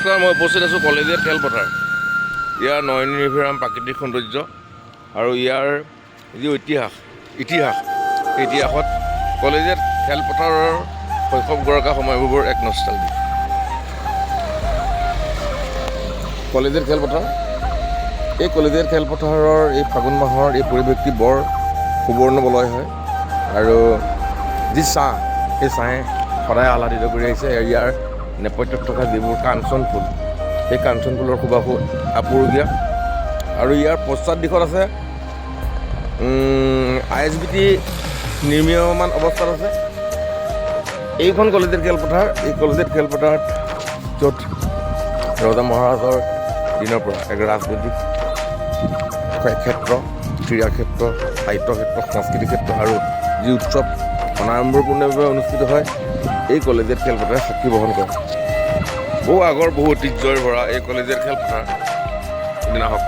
নমস্কাৰ, মই উপস্থিত আছোঁ কলেজীয়া খেলপথাৰ। ইয়াৰ নয়ন নিৰ্ভীৰাম প্ৰাকৃতিক সৌন্দৰ্য আৰু ইয়াৰ যি ইতিহাসত কলেজীয়া খেলপথাৰৰ শৈশৱ গৰকা সময়বোৰ এক নষ্টালজিক। কলেজীয়া খেলপথাৰ, এই কলেজীয়া খেলপথাৰৰ এই ফাগুন মাহৰ এই পৰিৱেশটি বৰ সুবৰ্ণ বলয় হয় আৰু যি ছাঁ, সেই ছাঁয়ে সদায় আহ্লাদিত কৰি আহিছে। ইয়াৰ নেপথ্যত থকা যিবোৰ কাঞ্চন ফুল, সেই কাঞ্চন ফুলৰ সুবাসো আপুৰুগীয়া আৰু ইয়াৰ পশ্চাত দিশত আছে ISBT নিৰ্মীয়মান অৱস্থাত আছে। এইখন কলেজীয়া খেলপথাৰ, এই কলেজীয়া খেলপথাৰত য'ত ৰজা মহাৰাজৰ দিনৰ পৰা এক ৰাজনৈতিক ক্ষেত্ৰ, ক্ৰীড়া ক্ষেত্ৰ, সাহিত্য ক্ষেত্ৰ, সাংস্কৃতিক ক্ষেত্ৰ আৰু যি উৎসৱ অনাড়ম্বৰপূৰ্ণভাৱে অনুষ্ঠিত হয়, এই কলেজীয়া খেলপথাৰে সাক্ষী বহন কৰে। বহু আগৰ বহু ঐতিহ্যৰে ভৰা এই কলেজীয়া খেলপথাৰ দিনা হওক